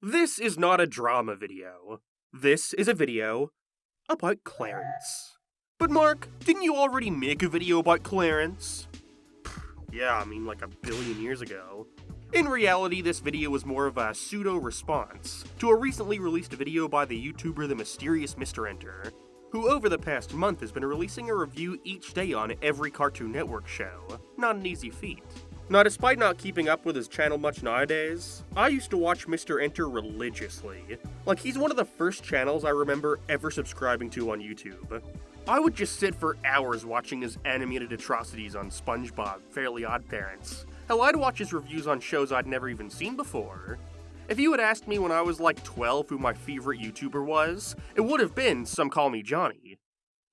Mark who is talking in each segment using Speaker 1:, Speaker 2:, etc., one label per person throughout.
Speaker 1: This is not a drama video. This is a video about Clarence. But Mark, didn't you already make a video about Clarence? Yeah, I mean like a billion years ago. In reality, this video was more of a pseudo-response to a recently released video by the YouTuber The Mysterious Mr. Enter, who over the past month has been releasing a review each day on every Cartoon Network show. Not an easy feat. Now, despite not keeping up with his channel much nowadays, I used to watch Mr. Enter religiously. Like, he's one of the first channels I remember ever subscribing to on YouTube. I would just sit for hours watching his animated atrocities on SpongeBob, Fairly OddParents. Hell, I'd watch his reviews on shows I'd never even seen before. If you had asked me when I was like 12 who my favorite YouTuber was, it would have been Some Call Me Johnny.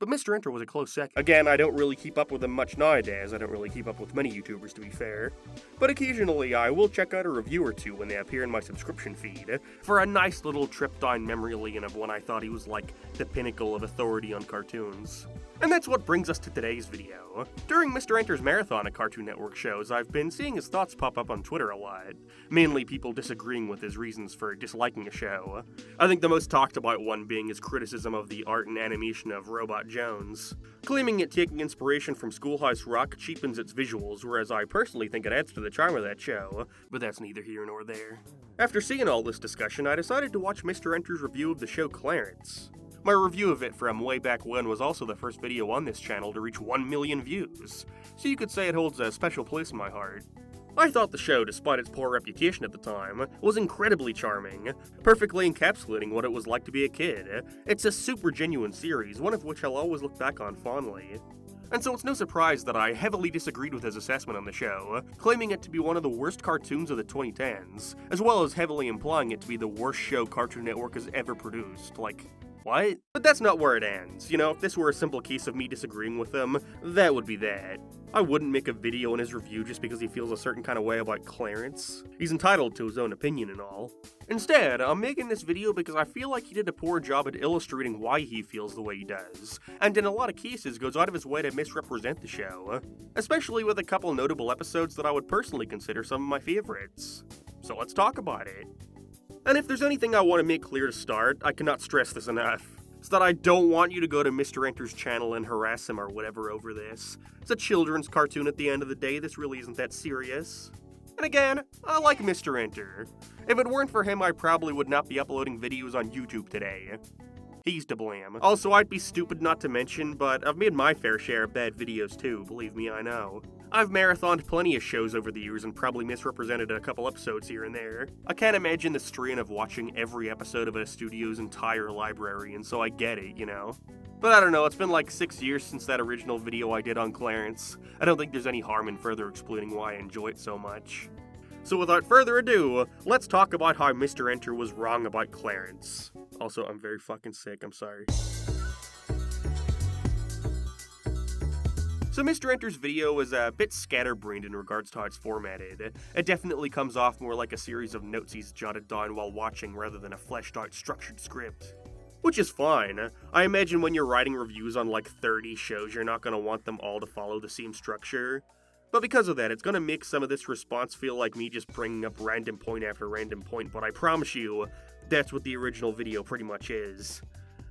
Speaker 1: But Mr. Enter was a close second. Again, I don't really keep up with him much nowadays. I don't really keep up with many YouTubers, to be fair. But occasionally, I will check out a review or two when they appear in my subscription feed, for a nice little trip down memory lane of when I thought he was like the pinnacle of authority on cartoons. And that's what brings us to today's video. During Mr. Enter's marathon of Cartoon Network shows, I've been seeing his thoughts pop up on Twitter a lot, mainly people disagreeing with his reasons for disliking a show. I think the most talked about one being his criticism of the art and animation of Robot Jones, claiming it taking inspiration from Schoolhouse Rock cheapens its visuals, whereas I personally think it adds to the charm of that show, but that's neither here nor there. After seeing all this discussion, I decided to watch Mr. Enter's review of the show Clarence. My review of it from way back when was also the first video on this channel to reach 1 million views, so you could say it holds a special place in my heart. I thought the show, despite its poor reputation at the time, was incredibly charming, perfectly encapsulating what it was like to be a kid. It's a super genuine series, one of which I'll always look back on fondly. And so it's no surprise that I heavily disagreed with his assessment on the show, claiming it to be one of the worst cartoons of the 2010s, as well as heavily implying it to be the worst show Cartoon Network has ever produced. Like, what? But that's not where it ends. You know, if this were a simple case of me disagreeing with him, that would be that. I wouldn't make a video in his review just because he feels a certain kind of way about Clarence. He's entitled to his own opinion and all. Instead, I'm making this video because I feel like he did a poor job at illustrating why he feels the way he does, and in a lot of cases goes out of his way to misrepresent the show, especially with a couple notable episodes that I would personally consider some of my favorites. So let's talk about it. And if there's anything I want to make clear to start, I cannot stress this enough. It's that I don't want you to go to Mr. Enter's channel and harass him or whatever over this. It's a children's cartoon at the end of the day, this really isn't that serious. And again, I like Mr. Enter. If it weren't for him, I probably would not be uploading videos on YouTube today. He's to blame. Also, I'd be stupid not to mention, but I've made my fair share of bad videos too, believe me, I know. I've marathoned plenty of shows over the years and probably misrepresented a couple episodes here and there. I can't imagine the strain of watching every episode of a studio's entire library, and so I get it, you know? But I don't know, it's been like 6 years since that original video I did on Clarence. I don't think there's any harm in further explaining why I enjoy it so much. So without further ado, let's talk about how Mr. Enter was wrong about Clarence. Also, I'm very fucking sick, I'm sorry. So Mr. Enter's video is a bit scatterbrained in regards to how it's formatted. It definitely comes off more like a series of notes he's jotted down while watching rather than a fleshed out structured script. Which is fine. I imagine when you're writing reviews on like 30 shows, you're not going to want them all to follow the same structure. But because of that, it's going to make some of this response feel like me just bringing up random point after random point, but I promise you, that's what the original video pretty much is.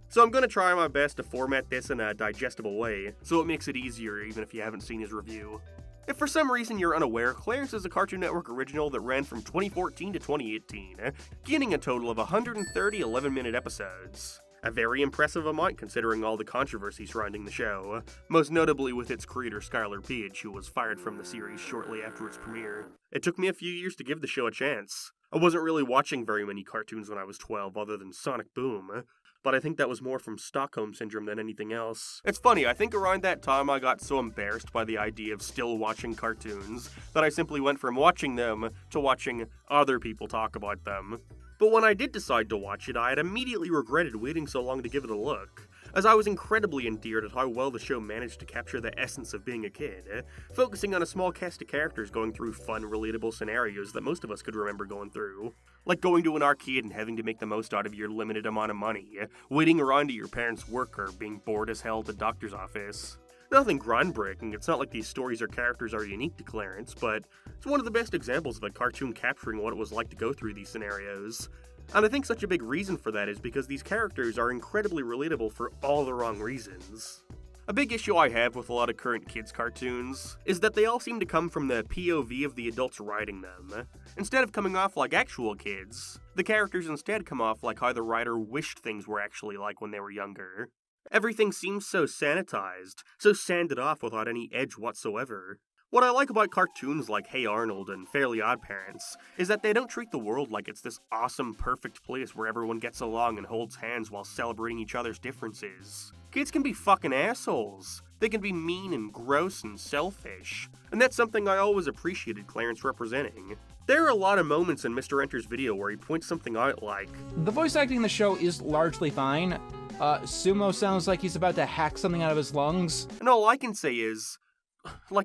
Speaker 1: So I'm going to try my best to format this in a digestible way, so it makes it easier even if you haven't seen his review. If for some reason you're unaware, Clarence is a Cartoon Network original that ran from 2014 to 2018, gaining a total of 130 11-minute episodes. A very impressive amount considering all the controversy surrounding the show, most notably with its creator Skylar Page, who was fired from the series shortly after its premiere. It took me a few years to give the show a chance. I wasn't really watching very many cartoons when I was 12 other than Sonic Boom, but I think that was more from Stockholm Syndrome than anything else. It's funny, I think around that time I got so embarrassed by the idea of still watching cartoons that I simply went from watching them to watching other people talk about them. But when I did decide to watch it, I had immediately regretted waiting so long to give it a look, as I was incredibly endeared at how well the show managed to capture the essence of being a kid, focusing on a small cast of characters going through fun, relatable scenarios that most of us could remember going through. Like going to an arcade and having to make the most out of your limited amount of money, waiting around at your parents' work, or being bored as hell at the doctor's office. Nothing groundbreaking, it's not like these stories or characters are unique to Clarence, but it's one of the best examples of a cartoon capturing what it was like to go through these scenarios. And I think such a big reason for that is because these characters are incredibly relatable for all the wrong reasons. A big issue I have with a lot of current kids' cartoons is that they all seem to come from the POV of the adults writing them. Instead of coming off like actual kids, the characters instead come off like how the writer wished things were actually like when they were younger. Everything seems so sanitized, so sanded off without any edge whatsoever. What I like about cartoons like Hey Arnold and Fairly OddParents is that they don't treat the world like it's this awesome, perfect place where everyone gets along and holds hands while celebrating each other's differences. Kids can be fucking assholes. They can be mean and gross and selfish, and that's something I always appreciated Clarence representing. There are a lot of moments in Mr. Enter's video where he points something out like,
Speaker 2: the voice acting in the show is largely fine. Sumo sounds like he's about to hack something out of his lungs.
Speaker 1: And all I can say is,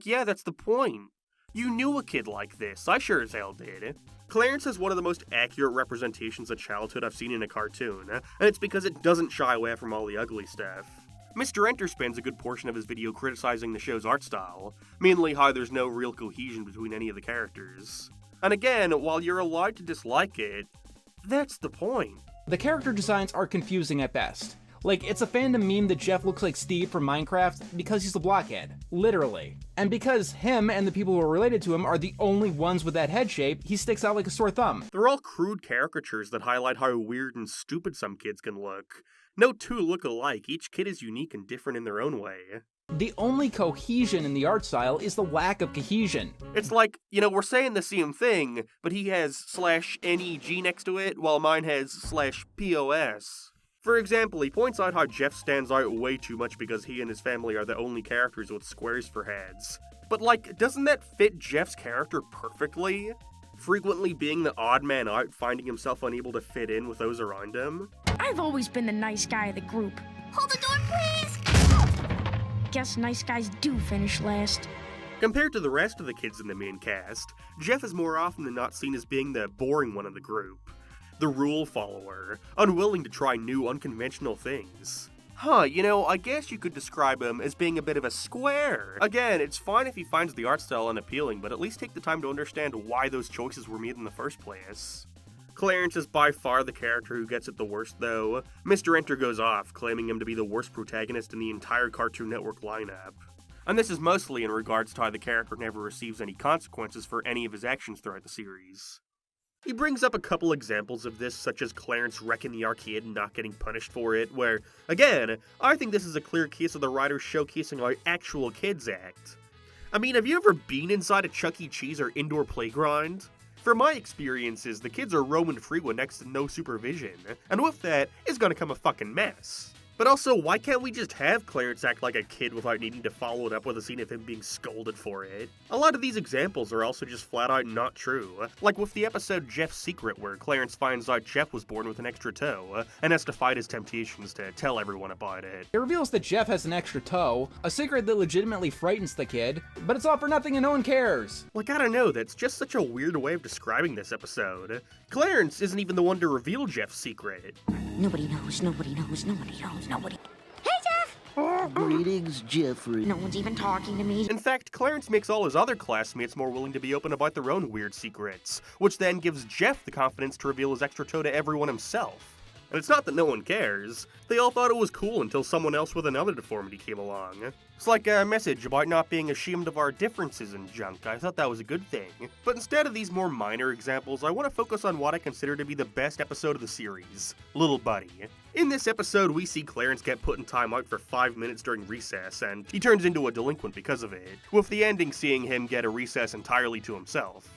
Speaker 1: yeah, that's the point. You knew a kid like this, I sure as hell did. Clarence has one of the most accurate representations of childhood I've seen in a cartoon, and it's because it doesn't shy away from all the ugly stuff. Mr. Enter spends a good portion of his video criticizing the show's art style, mainly how there's no real cohesion between any of the characters. And again, while you're allowed to dislike it, that's the point.
Speaker 2: The character designs are confusing at best. Like, it's a fandom meme that Jeff looks like Steve from Minecraft because he's a blockhead. Literally. And because him and the people who are related to him are the only ones with that head shape, he sticks out like a sore thumb.
Speaker 1: They're all crude caricatures that highlight how weird and stupid some kids can look. No two look alike, each kid is unique and different in their own way.
Speaker 2: The only cohesion in the art style is the lack of cohesion.
Speaker 1: It's like, we're saying the same thing, but he has /NEG next to it, while mine has /POS. For example, he points out how Jeff stands out way too much because he and his family are the only characters with squares for heads. But doesn't that fit Jeff's character perfectly? Frequently being the odd man out, finding himself unable to fit in with those around him.
Speaker 3: I've always been the nice guy of the group. Hold the door, please! Guess nice guys do finish last.
Speaker 1: Compared to the rest of the kids in the main cast, Jeff is more often than not seen as being the boring one of the group. The rule follower, unwilling to try new, unconventional things. I guess you could describe him as being a bit of a square. Again, it's fine if he finds the art style unappealing, but at least take the time to understand why those choices were made in the first place. Clarence is by far the character who gets it the worst, though. Mr. Enter goes off, claiming him to be the worst protagonist in the entire Cartoon Network lineup. And this is mostly in regards to how the character never receives any consequences for any of his actions throughout the series. He brings up a couple examples of this, such as Clarence wrecking the arcade and not getting punished for it, where, again, I think this is a clear case of the writers showcasing how actual kids act. Have you ever been inside a Chuck E. Cheese or indoor playground? From my experiences, the kids are roaming free with next to no supervision, and with that is gonna come a fucking mess. But also, why can't we just have Clarence act like a kid without needing to follow it up with a scene of him being scolded for it? A lot of these examples are also just flat out not true. Like with the episode Jeff's Secret, where Clarence finds out Jeff was born with an extra toe, and has to fight his temptations to tell everyone about it.
Speaker 2: It reveals that Jeff has an extra toe, a secret that legitimately frightens the kid, but it's all for nothing and no one cares.
Speaker 1: I don't know, that's just such a weird way of describing this episode. Clarence isn't even the one to reveal Jeff's secret.
Speaker 3: Nobody knows, nobody knows, nobody knows, nobody. Hey, Jeff!
Speaker 4: Greetings, Jeffrey.
Speaker 3: No one's even talking to me.
Speaker 1: In fact, Clarence makes all his other classmates more willing to be open about their own weird secrets, which then gives Jeff the confidence to reveal his extra toe to everyone himself. And it's not that no one cares, they all thought it was cool until someone else with another deformity came along. It's like a message about not being ashamed of our differences and junk. I thought that was a good thing. But instead of these more minor examples, I want to focus on what I consider to be the best episode of the series, Little Buddy. In this episode, we see Clarence get put in timeout for 5 minutes during recess, and he turns into a delinquent because of it, with the ending seeing him get a recess entirely to himself.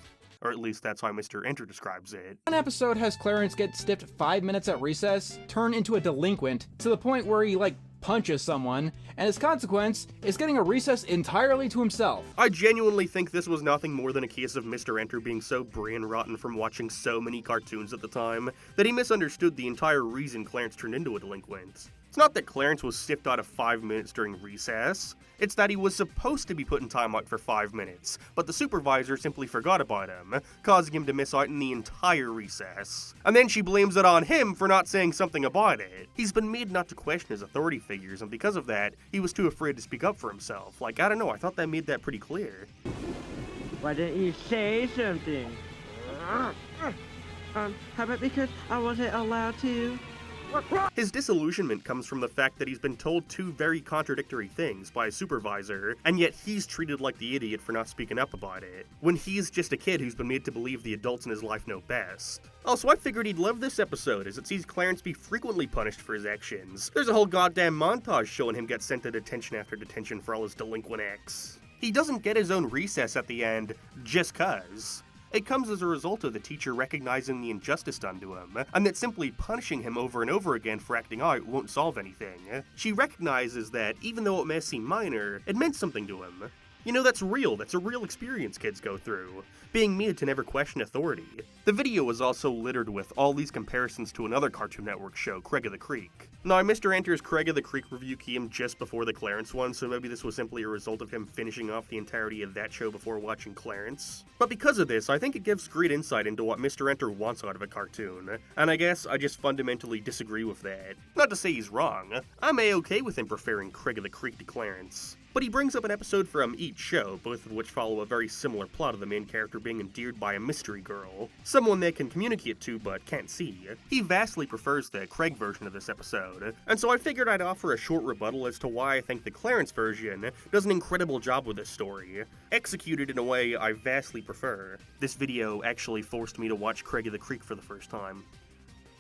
Speaker 1: Or at least that's how Mr. Enter describes it.
Speaker 2: One episode has Clarence get stiffed 5 minutes at recess, turn into a delinquent, to the point where he, punches someone, and his consequence is getting a recess entirely to himself.
Speaker 1: I genuinely think this was nothing more than a case of Mr. Enter being so brain rotten from watching so many cartoons at the time that he misunderstood the entire reason Clarence turned into a delinquent. It's not that Clarence was stiffed out of 5 minutes during recess, it's that he was supposed to be put in timeout for 5 minutes, but the supervisor simply forgot about him, causing him to miss out in the entire recess. And then she blames it on him for not saying something about it. He's been made not to question his authority figures, and because of that, he was too afraid to speak up for himself. I don't know, I thought that made that pretty clear.
Speaker 5: Why didn't you say something?
Speaker 4: How about because I wasn't allowed to?
Speaker 1: His disillusionment comes from the fact that he's been told two very contradictory things by a supervisor, and yet he's treated like the idiot for not speaking up about it, when he's just a kid who's been made to believe the adults in his life know best. Also, I figured he'd love this episode, as it sees Clarence be frequently punished for his actions. There's a whole goddamn montage showing him get sent to detention after detention for all his delinquent acts. He doesn't get his own recess at the end just 'cause. It comes as a result of the teacher recognizing the injustice done to him, and that simply punishing him over and over again for acting out won't solve anything. She recognizes that, even though it may seem minor, it meant something to him. You know, that's a real experience kids go through, being made to never question authority. The video is also littered with all these comparisons to another Cartoon Network show, Craig of the Creek. Now, Mr. Enter's Craig of the Creek review came just before the Clarence one, so maybe this was simply a result of him finishing off the entirety of that show before watching Clarence. But because of this, I think it gives great insight into what Mr. Enter wants out of a cartoon, and I guess I just fundamentally disagree with that. Not to say he's wrong, I'm A-okay with him preferring Craig of the Creek to Clarence. But he brings up an episode from each show, both of which follow a very similar plot of the main character being endeared by a mystery girl, someone they can communicate to but can't see. He vastly prefers the Craig version of this episode, and so I figured I'd offer a short rebuttal as to why I think the Clarence version does an incredible job with this story, executed in a way I vastly prefer. This video actually forced me to watch Craig of the Creek for the first time.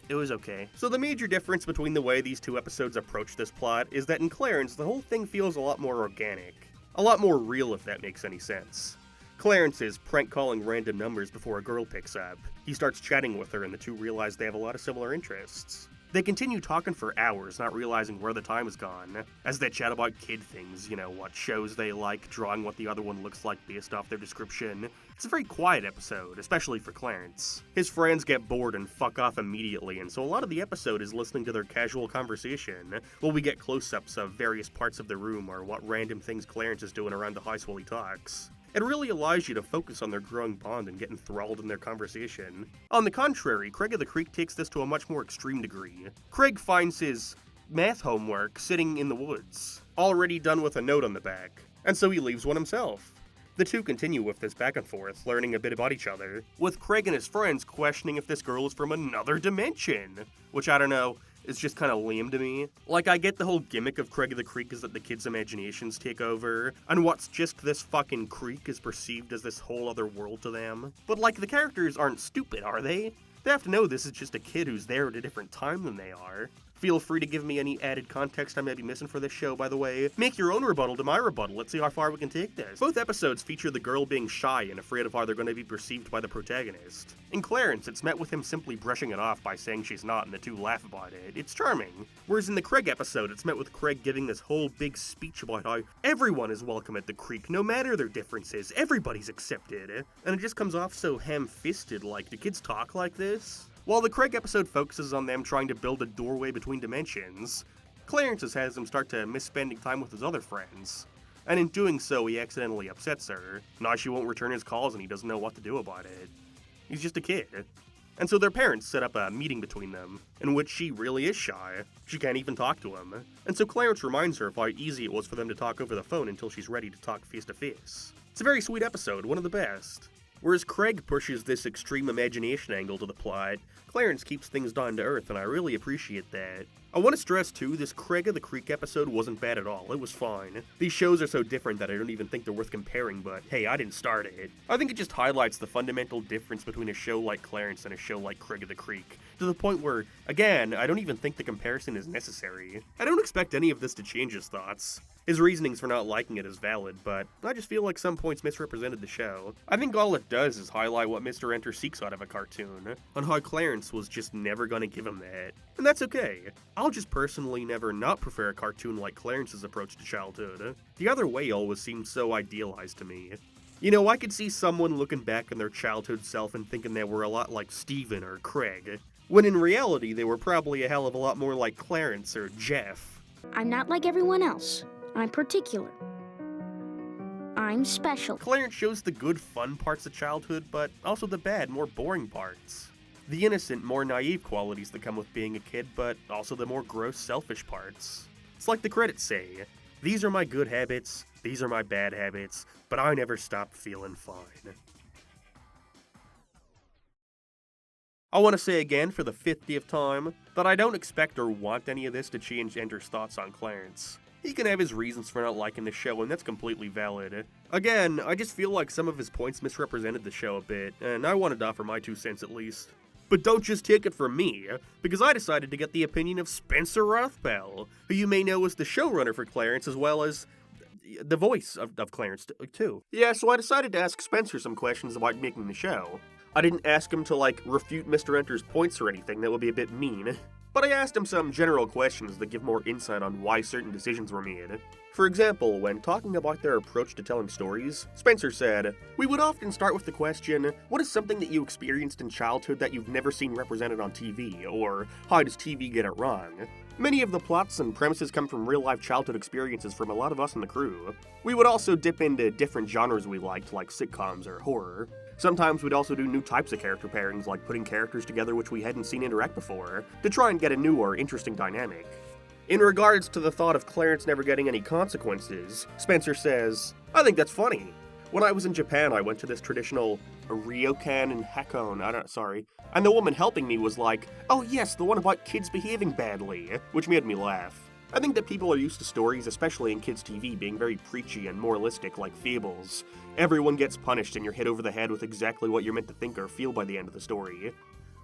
Speaker 1: It was okay. So the major difference between the way these two episodes approach this plot is that in Clarence, the whole thing feels a lot more organic. A lot more real, if that makes any sense. Clarence is prank calling random numbers before a girl picks up. He starts chatting with her and the two realize they have a lot of similar interests. They continue talking for hours, not realizing where the time has gone, as they chat about kid things, you know, what shows they like, drawing what the other one looks like based off their description. It's a very quiet episode, especially for Clarence. His friends get bored and fuck off immediately, and so a lot of the episode is listening to their casual conversation, while we get close-ups of various parts of the room or what random things Clarence is doing around the house while he talks. It really allows you to focus on their growing bond and get enthralled in their conversation. On the contrary, Craig of the Creek takes this to a much more extreme degree. Craig finds his math homework sitting in the woods, already done with a note on the back, and so he leaves one himself. The two continue with this back and forth, learning a bit about each other, with Craig and his friends questioning if this girl is from another dimension, which I don't know, is just kind of lame to me. Like, I get the whole gimmick of Craig of the Creek is that the kids' imaginations take over, and what's just this fucking creek is perceived as this whole other world to them. But like, the characters aren't stupid, are they? They have to know this is just a kid who's there at a different time than they are. Feel free to give me any added context I may be missing for this show, by the way. Make your own rebuttal to my rebuttal. Let's see how far we can take this. Both episodes feature the girl being shy and afraid of how they're going to be perceived by the protagonist. In Clarence, it's met with him simply brushing it off by saying she's not, and the two laugh about it. It's charming. Whereas in the Craig episode, it's met with Craig giving this whole big speech about how everyone is welcome at the creek, no matter their differences. Everybody's accepted. And it just comes off so ham-fisted, like, do kids talk like this? While the Craig episode focuses on them trying to build a doorway between dimensions, Clarence has him start to miss spending time with his other friends. And in doing so, he accidentally upsets her. Now she won't return his calls and he doesn't know what to do about it. He's just a kid. And so their parents set up a meeting between them, in which she really is shy. She can't even talk to him. And so Clarence reminds her of how easy it was for them to talk over the phone until she's ready to talk face to face. It's a very sweet episode, one of the best. Whereas Craig pushes this extreme imagination angle to the plot, Clarence keeps things down to earth, and I really appreciate that. I want to stress too, this Craig of the Creek episode wasn't bad at all, it was fine. These shows are so different that I don't even think they're worth comparing, but hey, I didn't start it. I think it just highlights the fundamental difference between a show like Clarence and a show like Craig of the Creek, to the point where, again, I don't even think the comparison is necessary. I don't expect any of this to change his thoughts. His reasonings for not liking it is valid, but I just feel like some points misrepresented the show. I think all it does is highlight what Mr. Enter seeks out of a cartoon, on how Clarence was just never gonna give him that. And that's okay. I'll just personally never not prefer a cartoon like Clarence's approach to childhood. The other way always seemed so idealized to me. You know, I could see someone looking back on their childhood self and thinking they were a lot like Steven or Craig, when in reality they were probably a hell of a lot more like Clarence or Jeff.
Speaker 3: I'm not like everyone else. I'm particular. I'm special.
Speaker 1: Clarence shows the good, fun parts of childhood, but also the bad, more boring parts. The innocent, more naive qualities that come with being a kid, but also the more gross, selfish parts. It's like the credits say, these are my good habits, these are my bad habits, but I never stopped feeling fine. I want to say again for the 50th time that I don't expect or want any of this to change Ender's thoughts on Clarence. He can have his reasons for not liking the show, and that's completely valid. Again, I just feel like some of his points misrepresented the show a bit, and I wanted to offer my 2 cents at least. But don't just take it from me, because I decided to get the opinion of Spencer Rothbell, who you may know as the showrunner for Clarence as well as the voice of Clarence, too. Yeah, so I decided to ask Spencer some questions about making the show. I didn't ask him to, refute Mr. Enter's points or anything, that would be a bit mean. But I asked him some general questions that give more insight on why certain decisions were made. For example, when talking about their approach to telling stories, Spencer said, "We would often start with the question, what is something that you experienced in childhood that you've never seen represented on TV, or how does TV get it wrong?" Many of the plots and premises come from real-life childhood experiences from a lot of us in the crew. We would also dip into different genres we liked, like sitcoms or horror. Sometimes we'd also do new types of character pairings, like putting characters together which we hadn't seen interact before, to try and get a new or interesting dynamic. In regards to the thought of Clarence never getting any consequences, Spencer says, "I think that's funny. When I was in Japan, I went to this traditional ryokan and hakon, and the woman helping me was like, 'Oh yes, the one about kids behaving badly,' which made me laugh. I think that people are used to stories, especially in kids' TV, being very preachy and moralistic like fables. Everyone gets punished and you're hit over the head with exactly what you're meant to think or feel by the end of the story.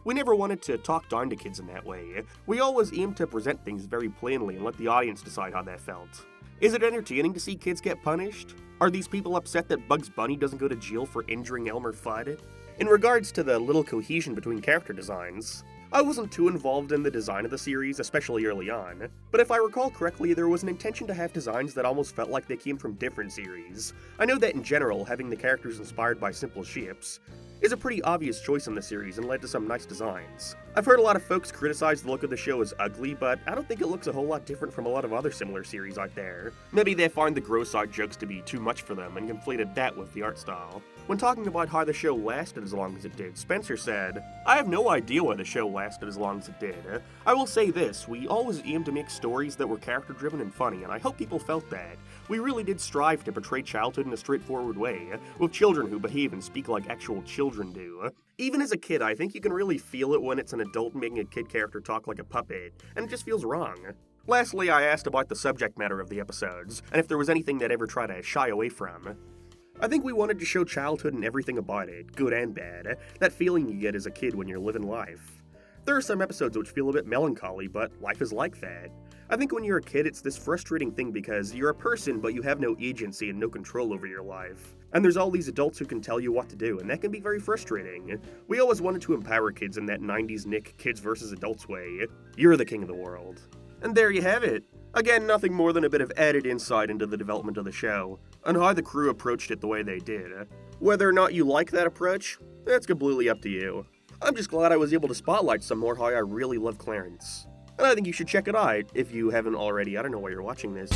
Speaker 1: We never wanted to talk down to kids in that way. We always aimed to present things very plainly and let the audience decide how that felt. Is it entertaining to see kids get punished? Are these people upset that Bugs Bunny doesn't go to jail for injuring Elmer Fudd?" In regards to the little cohesion between character designs, I wasn't too involved in the design of the series, especially early on, but if I recall correctly, there was an intention to have designs that almost felt like they came from different series. I know that in general, having the characters inspired by simple shapes is a pretty obvious choice in the series and led to some nice designs. I've heard a lot of folks criticize the look of the show as ugly, but I don't think it looks a whole lot different from a lot of other similar series out there. Maybe they find the gross out jokes to be too much for them and conflated that with the art style. When talking about how the show lasted as long as it did, Spencer said, "I have no idea why the show lasted as long as it did. I will say this, we always aimed to make stories that were character-driven and funny, and I hope people felt that. We really did strive to portray childhood in a straightforward way, with children who behave and speak like actual children do. Even as a kid, I think you can really feel it when it's an adult making a kid character talk like a puppet, and it just feels wrong." Lastly, I asked about the subject matter of the episodes, and if there was anything they'd ever try to shy away from. I think we wanted to show childhood and everything about it, good and bad, that feeling you get as a kid when you're living life. There are some episodes which feel a bit melancholy, but life is like that. I think when you're a kid, it's this frustrating thing because you're a person, but you have no agency and no control over your life. And there's all these adults who can tell you what to do, and that can be very frustrating. We always wanted to empower kids in that 90s Nick Kids vs. Adults way. You're the king of the world. And there you have it. Again, nothing more than a bit of added insight into the development of the show, and how the crew approached it the way they did. Whether or not you like that approach, that's completely up to you. I'm just glad I was able to spotlight some more how I really love Clarence. And I think you should check it out if you haven't already. I don't know why you're watching this.